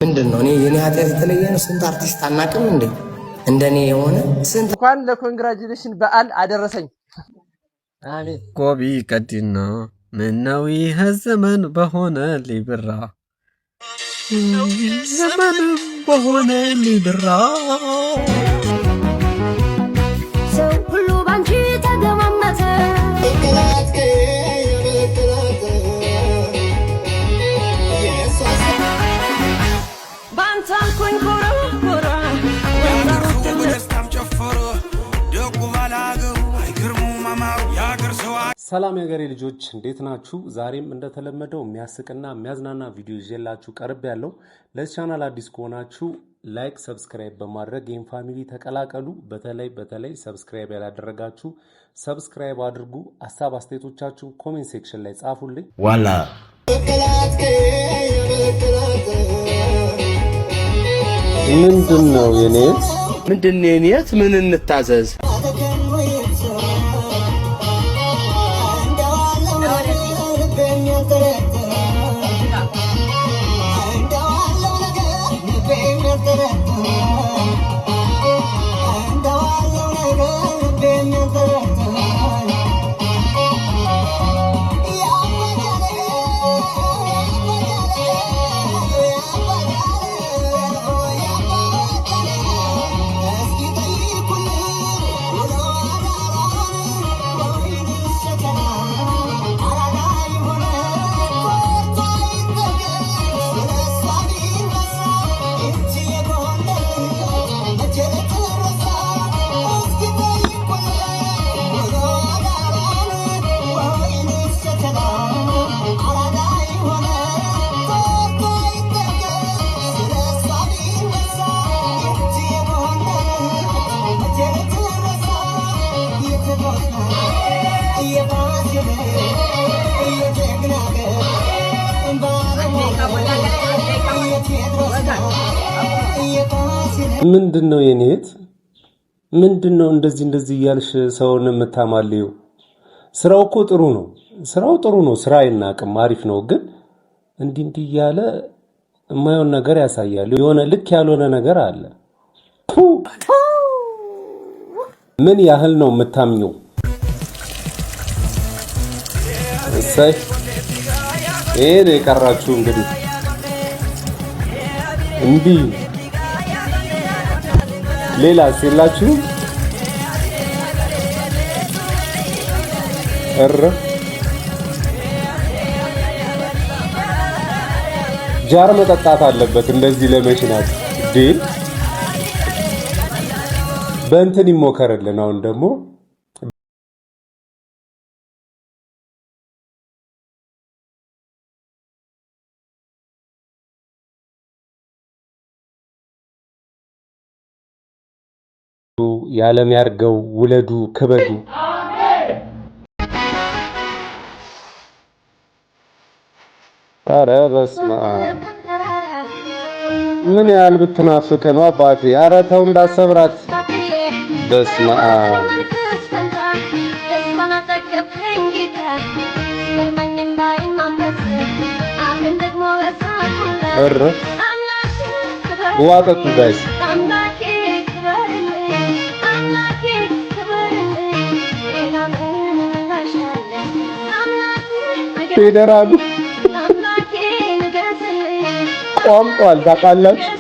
ምንድነው? እኔ የኔ ኃጢአት የተለየ ነው? ስንት አርቲስት አናቅም እንዴ እንደኔ የሆነ ስንት። እንኳን ለኮንግራጁሌሽን በዓል አደረሰኝ። አሜን። ቆቢ ቀዲና ምነው ይህ ዘመን በሆነ ሊብራ ዘመን በሆነ ሊብራ ሰው ሁሉ ባንቺ ተገማመተ ባንተ አልኩኝ ኮራ ኮራ ሰላም የሀገሬ ልጆች እንዴት ናችሁ? ዛሬም እንደተለመደው የሚያስቅና የሚያዝናና ቪዲዮ ይዤላችሁ ቀርብ ያለው። ለዚህ ቻናል አዲስ ከሆናችሁ ላይክ፣ ሰብስክራይብ በማድረግ ይህን ፋሚሊ ተቀላቀሉ። በተለይ ሰብስክራይብ ያላደረጋችሁ ሰብስክራይብ አድርጉ። ሀሳብ አስተያየቶቻችሁ ኮሜንት ሴክሽን ላይ ጻፉልኝ። ዋላ ምንድነው የኔት? ምንድነው የኔት? ምን እንታዘዝ? ምንድነው የኔት? ምንድነው እንደዚህ እያልሽ ሰውን የምታማልዩ? ስራው እኮ ጥሩ ነው። ስራ አይናቅም፣ አሪፍ ነው። ግን እንዲህ እያለ የማይሆን ነገር ያሳያል። የሆነ ልክ ያልሆነ ነገር አለ። ምን ያህል ነው የምታምኘው? እሰይ ይሄ ነው የቀራችሁ እንግዲህ እንዲህ ሌላ ሲላችሁ ጃር መጠጣት አለበት እንደዚህ ለመሽናት ዲል በእንትን ይሞከርልን። አሁን ደግሞ ያለም ያርገው ውለዱ ክበዱ። ኧረ በስመ አብ ምን ያህል ብትናፍቅ ነው አባቴ። ኧረ ተው እንዳሰብራት። በስመ አብ ኧረ ዋጠጡ ጋይስ ፌደራሉ ቆምጧል ታውቃላችሁ።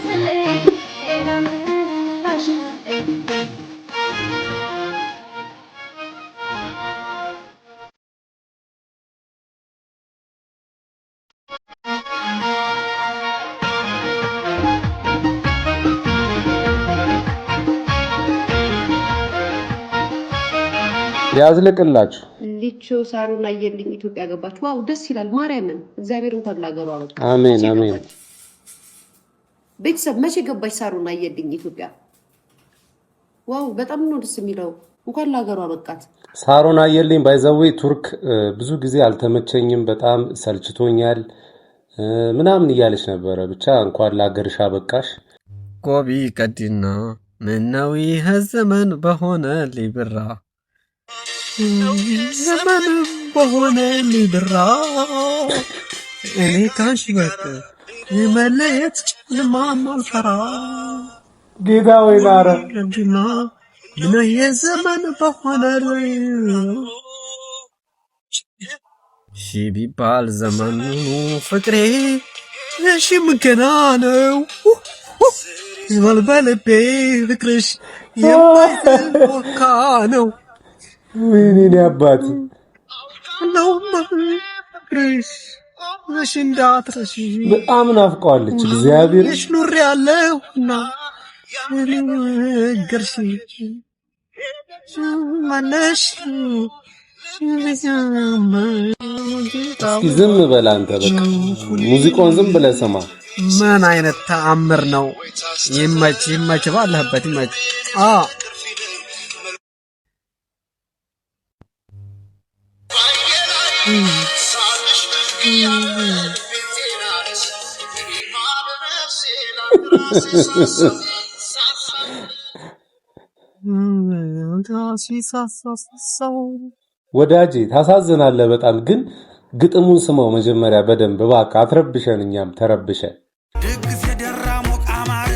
ያዝልቅላችሁ። ሊቾ ሳሩን አየልኝ ኢትዮጵያ ገባች። ዋው ደስ ይላል። ማርያምን እግዚአብሔር እንኳን ላገሩ አበቃ። አሜን አሜን። ቤተሰብ መቼ ገባች ሳሩን አየልኝ ኢትዮጵያ? ዋው በጣም ነው ደስ የሚለው። እንኳን ላገሩ አበቃት። ሳሩን አየልኝ ባይዘዌ ቱርክ ብዙ ጊዜ አልተመቸኝም፣ በጣም ሰልችቶኛል ምናምን እያለች ነበረ። ብቻ እንኳን ላገርሽ አበቃሽ። ቆቢ ቀዲና ምነው ይህ ዘመን በሆነ ሊብራ ዘመን በሆነ ሊብራ እኔ ካንቺ በቀር ይመለየት ልማም አልፈራ ጌታ ወይ ናረ እንዲና ምን የዘመን በሆነል ሺ ቢባል ዘመኑ ፍቅሬ እሺም ገና ነው በልቤ ፍቅርሽ የማይተካ ነው ወይኔ አባት ነው ፍቅርሽ እሺ እንዳትረሺ በጣም ናፍቀዋለች እግዚአብሔር እሺ ኑር ያለውና ገርሽ ማነሽ ዝም በል አንተ በቃ ሙዚቃውን ዝም ብለህ ስማ ምን አይነት ተአምር ነው ይመች ባለህበት ይመች ወዳጄ ታሳዝናለህ በጣም ግን ግጥሙን ስማው መጀመሪያ በደንብ እባክህ አትረብሸን እኛም ተረብሸን ድግስ የደራ ሞቅ አማረ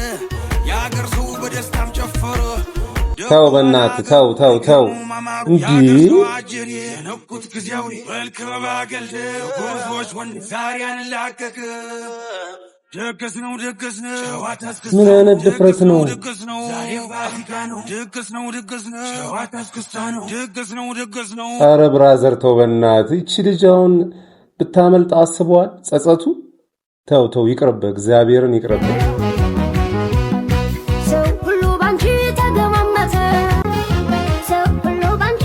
ያገር ሰው በደስታም ጨፈረ ተው በእናትህ ተው እንዴ ነቁት ጊዜው ወልከባ ገልደ ጎዞች ወንድ ዛሬያን ላቀቀ ድግስ ነው ምን አይነት ድፍረት ነው ዛሬ ፋሲካ ነው ድግስ ነው ጨዋታ እስክስታ ነው ድግስ ነው ኧረ ብራዘር ተው በእናትህ እቺ ልጅ አሁን ብታመልጥ አስበዋል ጸጸቱ ተው ይቅርብ እግዚአብሔርን ይቅርብ ሰው ሁሉ ባንቺ ተገማመተ ሰው ሁሉ ባንቺ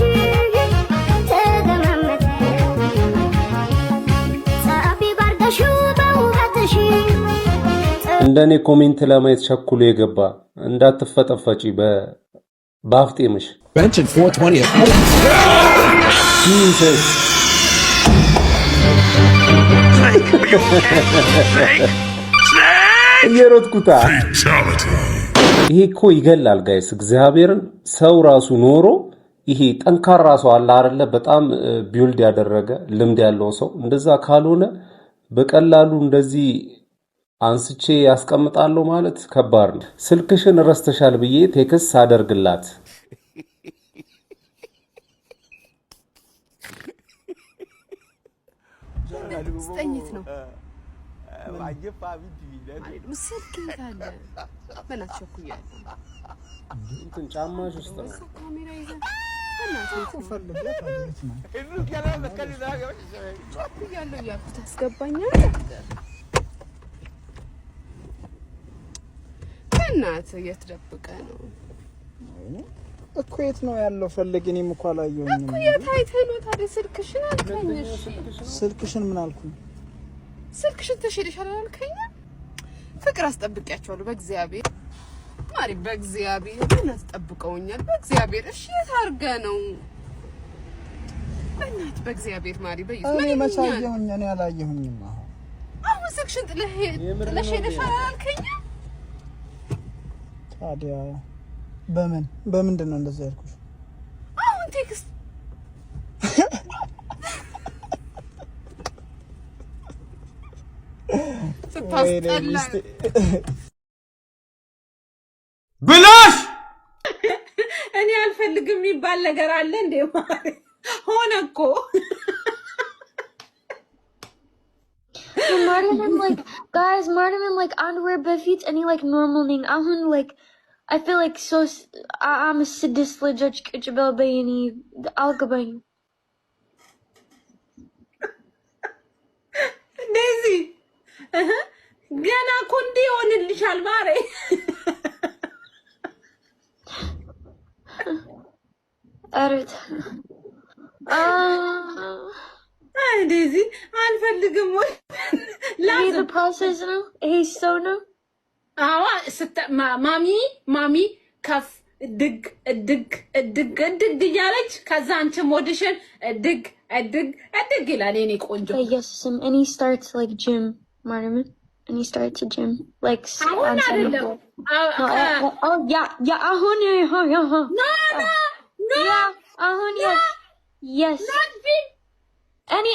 ተገማመተ ጸፊ ባርገሽው በውበትሽ እንደኔ ኮሜንት ለማየት ቸኩሎ የገባ እንዳትፈጠፈጪ በአፍጤምሽ Bench at 420 Jesus እየሮጥኩታ ይሄ እኮ ይገላል ጋይስ እግዚአብሔርን ሰው ራሱ ኖሮ ይሄ ጠንካራ ሰው አለ አይደለ በጣም ቢውልድ ያደረገ ልምድ ያለው ሰው እንደዛ ካልሆነ በቀላሉ እንደዚህ አንስቼ ያስቀምጣለሁ ማለት ከባድ ነው ስልክሽን ረስተሻል ብዬ ቴክስት አደርግላት ስጠኝት ነው ማየፋ ቢዲ ምስልክ ይታለ በናቸው ኩያለ እንትን ጫማሽ ውስጥ ነው ካሜራ ይዘ በናቸው ፈልገት አድርገት ነው እሱ ያለ ለከለ ያለው ያልኩት አስገባኛል በእናት እየተደበቀ ነው እኮ የት ነው ያለው ፈልግ እኔም እኮ አላየሁኝም እኮ የታይተህ ነው ታዲያ ስልክሽን አልከኝሽ ስልክሽን ምን አልኩኝ ስልክሽን ተሽልሻል አልከኝ ፍቅር አስጠብቂያቸዋለሁ በእግዚአብሔር ማሪ በእግዚአብሔር በእናት ጠብቀውኛል በእግዚአብሔር እሺ የታርገ ነው በእናት በእግዚአብሔር ማሪ በይስ ምን መቻየሁኝ እኔ አላየሁኝም አሁን ስልክሽን ጥለሽ ሄደሻል አልከኝ ታዲያ በምንድን ነው እንደዛ ያልኩሽ አሁን ቴክስት ስታስጠላ ብላሽ እኔ አልፈልግም የሚባል ነገር አለ እንዴ ሆነ እኮ Martin like guys Martin like underwear በፊት እኔ like normal ነኝ አሁን like I feel like so I'm a sadist legit ቁጭ በይኒ አልገባኝ ዴዚ ገና እኮ እንዲህ ይሆንልሻል ማሬ አረት ዴዚ አልፈልግም ወይ the process ነው ይሄ ሰው ነው አዋ ማሚ ከፍ ድግ እያለች ከዛ አንቺ ሞዲሽን ድግ ይላል የኔ ቆንጆ ኢየሱስም and he starts like gym Martin and he starts a gym like አሁን አይደለም oh yeah አሁን no yeah አሁን yes not fit any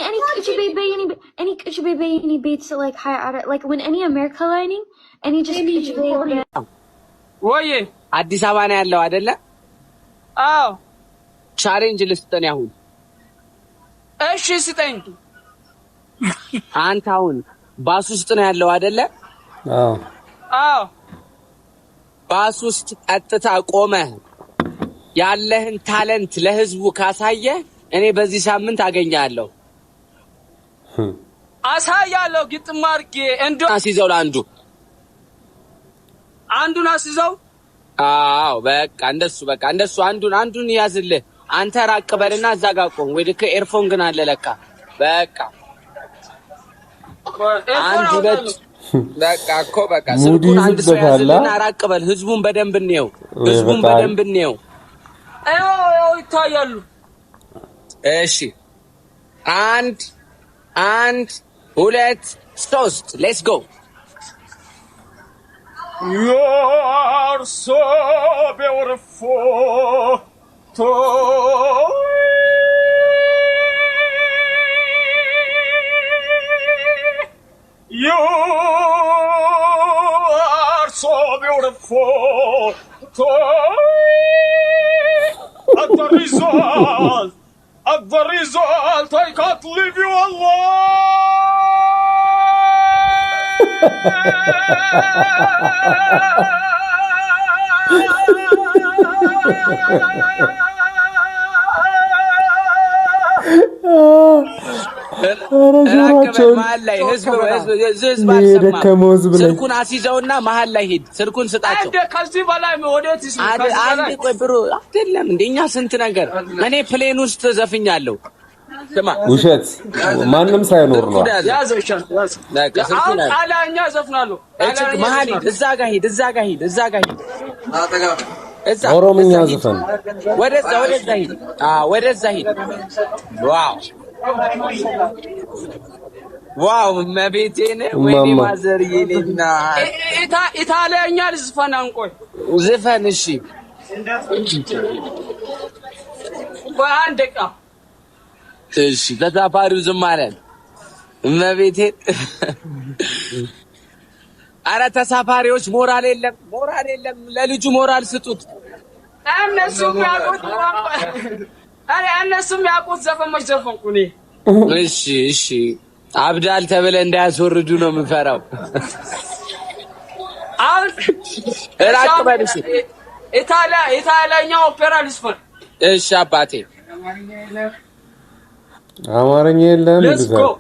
beats like high like when any America lining any just ወይ አዲስ አበባ ነው ያለው አይደለ? አዎ ቻሌንጅ ልስጥን ያሁን። እሺ ስጠኝ። አንተ አሁን ባስ ውስጥ ነው ያለው አይደለ? አዎ ባስ ውስጥ ቀጥታ ቆመህ ያለህን ታለንት ለህዝቡ ካሳየ እኔ በዚህ ሳምንት አገኛለሁ። አሳያለሁ ግጥም አድርጌ እንደው አስይዘው ለአንዱ አንዱን አስይዘው። አዎ በቃ እንደሱ አንዱን ያዝልህ። አንተ ራቅ በልና እዛ ጋር ቆም። ወይ ልክ ኤርፎን ግን አለ ለካ። በቃ አንዱ በቃ እኮ በቃ ስልኩን አንድ ሰው ያዝልና ራቅ በል። ህዝቡን በደንብ እንየው። አዎ ይታያሉ። እሺ 1 2 3 ሌትስ ጎ You're so beautiful to You are so beautiful to At the result I can't leave you alone ስልኩን አስይዘውና መሀል ላይ ሂድ። ስልኩን ስጣቸው። ከዚህ በላይ ወዴት ይስማል? አንድ ቆይ ብሩ አይደለም እንደኛ ስንት ነገር እኔ ፕሌን ውስጥ ዘፍኛለሁ። ስማ ውሸት ማንም ሳይኖር ነው። አላኛ ዘፍናለሁ። መሀል ሂድ። እዛ ጋር ሂድ። ኦሮምኛ ዘፈን ወደዛ ሂድ። ወደዛ ሂድ። ዋው መቤቴን ወይኔ ማዘርዬና ኢጣሊያኛ ልዝፈን። አንቆይ ዘፈን እሺ በአንድ ደቂቃ እሺ። ተሳፋሪው ዝም አለ። መቤቴን አረ ተሳፋሪዎች ሞራል የለም። ለልጁ ሞራል ስጡት። እነሱም ያውቁት ዘፈኖች ዘፈንኩ እኔ። እሺ አብዳል ተብለ እንዳያስወርዱ ነው የምፈራው። አሁን ራቅ በልሽ። ኢጣሊያኛ ኦፔራ ልዝፈን። እሺ አባቴ አማርኛ የለም ይላል።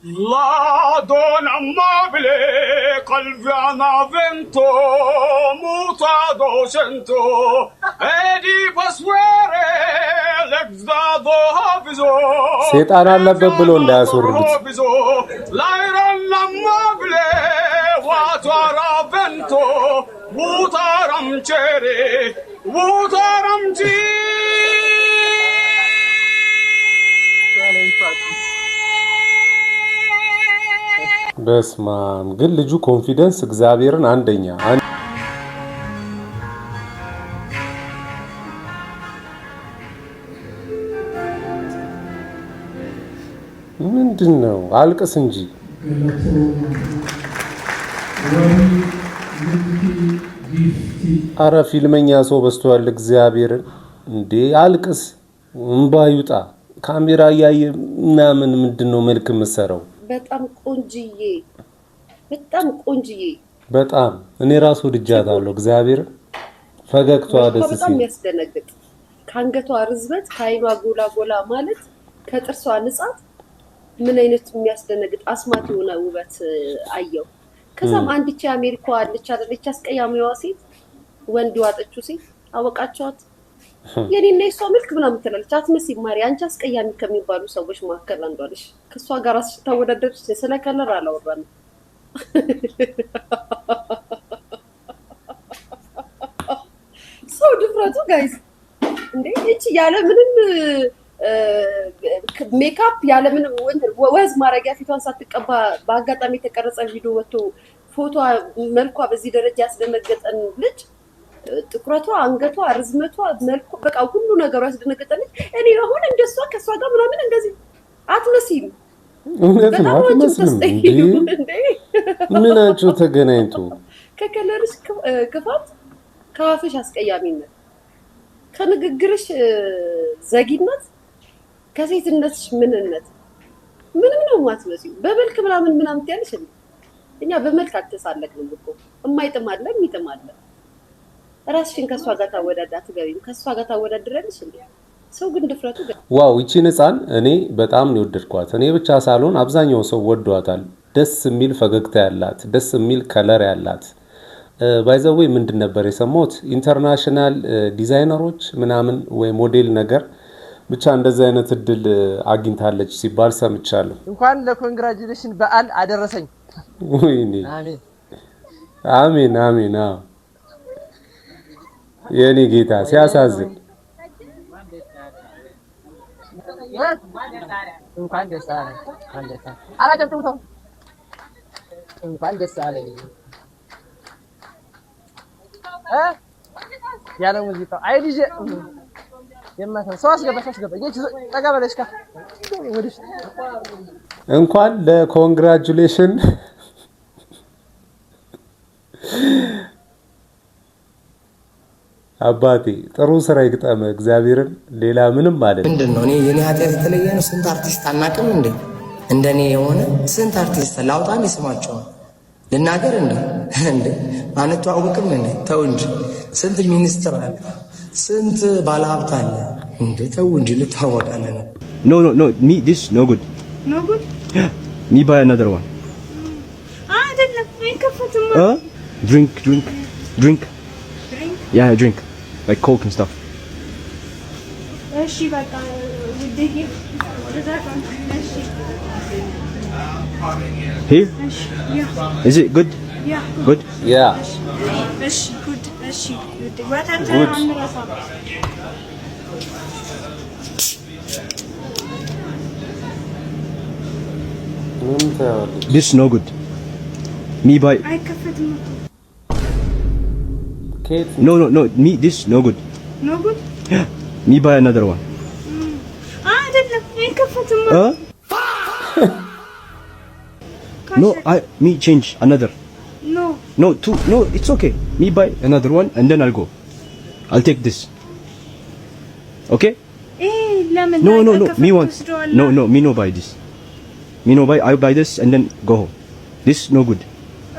La donna amabile, calviana vento, mutado sento, e di pasquere, l'exdado avviso. ሰይጣን አለበት ብሎ እንዳያስወርዱት። La donna amabile, watara vento, mutaram cere, mutaram ci. በስማም ግን ልጁ ኮንፊደንስ እግዚአብሔርን አንደኛ ምንድነው? አልቅስ እንጂ አረ ፊልመኛ ሰው በስተዋል። እግዚአብሔርን እንዴ አልቅስ፣ እንባ ይውጣ። ካሜራ ያየ ምናምን ምንድነው መልክ መሰረው? በጣም ቆንጅዬ በጣም እኔ ራሱ ድጃታለሁ። እግዚአብሔር ፈገግታዋ ደስ ሲል በጣም ያስደነግጥ። ካንገቷ ርዝበት፣ ካይኗ ጎላ ማለት፣ ከጥርሷ ንጻት ምን አይነት የሚያስደነግጥ አስማት የሆነ ውበት አየው። ከዛም አንዲች አሜሪካ አለች አይደለች? አስቀያሚዋ ሴት ወንድ ዋጠችው ሴት አወቃቸዋት። የኔና የሷ መልክ ምናምን ትላለች። አትመስይ ማሪ፣ አንቺ አስቀያሚ ከሚባሉ ሰዎች መካከል አንዷ ነሽ። ከሷ ጋር አስተወዳደርሽ። ስለ ከለር አላወራንም። ሰው ድፍረቱ ጋይስ እንዴ! እቺ ያለ ምንም ሜካፕ ያለ ምንም ወዝ ማረጊያ ፊቷን ሳትቀባ በአጋጣሚ የተቀረጸ ቪዲዮ ወጥቶ ፎቶ መልኳ በዚህ ደረጃ ያስደነገጠን ልጅ ጥቁረቷ፣ አንገቷ፣ ርዝመቷ፣ መልኩ በቃ ሁሉ ነገሯ ያስደነገጠልኝ። እኔ አሁን እንደሷ ከሷ ጋር ምናምን እንደዚህ አትመስይም። እውነት ነው አትመስልም እንዴ? ምናችሁ ተገናኝቶ ከከለርሽ ክፋት፣ ከአፍሽ አስቀያሚነት፣ ከንግግርሽ ዘጊነት፣ ከሴትነትሽ ምንነት ምንም ነው የማትመስይው። በመልክ ምናምን ትያለሽ እንዴ? እኛ በመልክ አትሳለቅንም እኮ የማይጥም አለ የሚጥም አለ። ራስሽን ከሷ ጋር ታወዳድሪያለሽ ከሷ ጋር ታወዳድሪያለሽ እንዴ? ሰው ግን ድፍረቱ ዋው! እቺ ህፃን እኔ በጣም ነው ወደድኳት። እኔ ብቻ ሳልሆን አብዛኛው ሰው ወዷታል። ደስ የሚል ፈገግታ ያላት፣ ደስ የሚል ከለር ያላት። ባይዘዌ ምንድን ነበር የሰማሁት ኢንተርናሽናል ዲዛይነሮች ምናምን ወይ ሞዴል ነገር ብቻ እንደዚህ አይነት እድል አግኝታለች ሲባል ሰምቻለሁ። እንኳን ለኮንግራጁሌሽን በዓል አደረሰኝ። ወይኔ አሜን አሜን አሜን። የኔ ጌታ ሲያሳዝን። እንኳን ደስ አለህ አላጨብጭቡት። እንኳን ደስ አለህ ያለ ሙዚቃ አይ ዲጄ የማታ ሰው አስገባ ጠጋ በለሽ ካ እንኳን ለኮንግራጁሌሽን አባቴ ጥሩ ስራ ይግጠም እግዚአብሔርን። ሌላ ምንም ማለት ምንድነው? እኔ የኔ ኃጢአት የተለየ ነው። ስንት አርቲስት አናውቅም እንዴ? እንደኔ የሆነ ስንት አርቲስት ላውጣም ይስማቸው ልናገር እንዴ አንተዋወቅም እንዴ? ተው እንጂ ስንት ሚኒስትር አለ፣ ስንት ባለሀብት አለ እንዴ? ተው እንጂ ልታወቃለን። No, me this no good. No good? Yeah. Me buy another one. አይደለም አይከፈትም። Drink. Yeah, drink. Like Coke and stuff. እሺ በቃ ውዴ Here? Yeah. Is it good? Yeah. Good? Yeah. Good. This no good. Me buy. አይከፈትም። No, me this no good. No good? Yeah. Me buy another one. አይደለም አይከፈትም። Me change another. No, two. No, it's okay. Me buy another one and then I'll go. I'll take this. Okay? ለምን? No. Me want. No. Me no buy this. Me no buy. I buy this and then go home. This no good.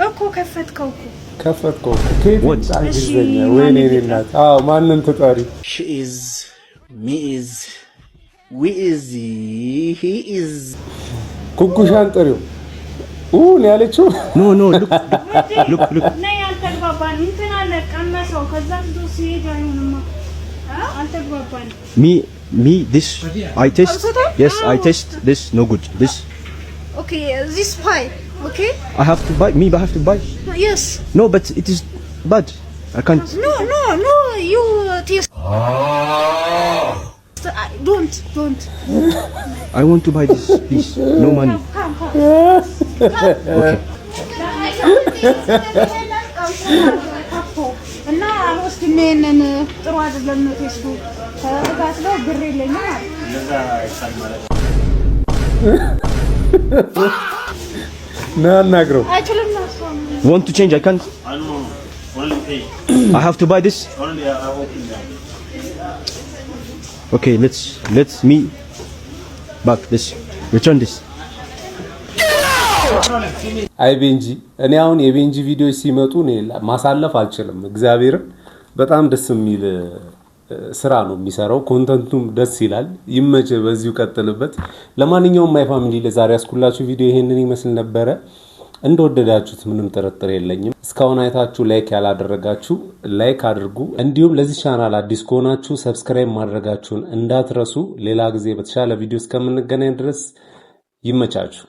እኮ ከፈትከው What? ወይኔ እናት ማንን ትጠሪ? She is, me is, we is, he is. ኩኩሻን ጥሪው ነው ያለችው። No, look. ነይ አልተግባባን እንትን አለ ቀመሰው ከዛ ዶ ሲሄድ አይሆንማ አልተግባባን። Me this I test. Yes, I test this no good. This. Okay, this pie. Okay? I have to buy. I have to buy. Yes. No, but it is bad. I can't. No. You taste. Don't. I want to buy this, please. No money. Come. Okay. እና አልወስድም ይሄንን ጥሩ አይደለም ነው ቴስቱ ተጋስለው ብር የለኝም ማለት ና አናግረው። አይችልም ነው Want to change? I can't. I don't know. Only pay. I have to buy this. Only I open that. Okay, let's me back this. Return this. አይ ቤንጂ እኔ አሁን የቤንጂ ቪዲዮዎች ሲመጡ እኔ ማሳለፍ አልችልም። እግዚአብሔርን በጣም ደስ የሚል ስራ ነው የሚሰራው። ኮንተንቱም ደስ ይላል። ይመች፣ በዚሁ ቀጥልበት። ለማንኛውም ማይ ፋሚሊ ለዛሬ ያስኩላችሁ ቪዲዮ ይሄንን ይመስል ነበረ። እንደወደዳችሁት ምንም ጥርጥር የለኝም። እስካሁን አይታችሁ ላይክ ያላደረጋችሁ ላይክ አድርጉ። እንዲሁም ለዚህ ቻናል አዲስ ከሆናችሁ ሰብስክራይብ ማድረጋችሁን እንዳትረሱ። ሌላ ጊዜ በተሻለ ቪዲዮ እስከምንገናኝ ድረስ ይመቻችሁ።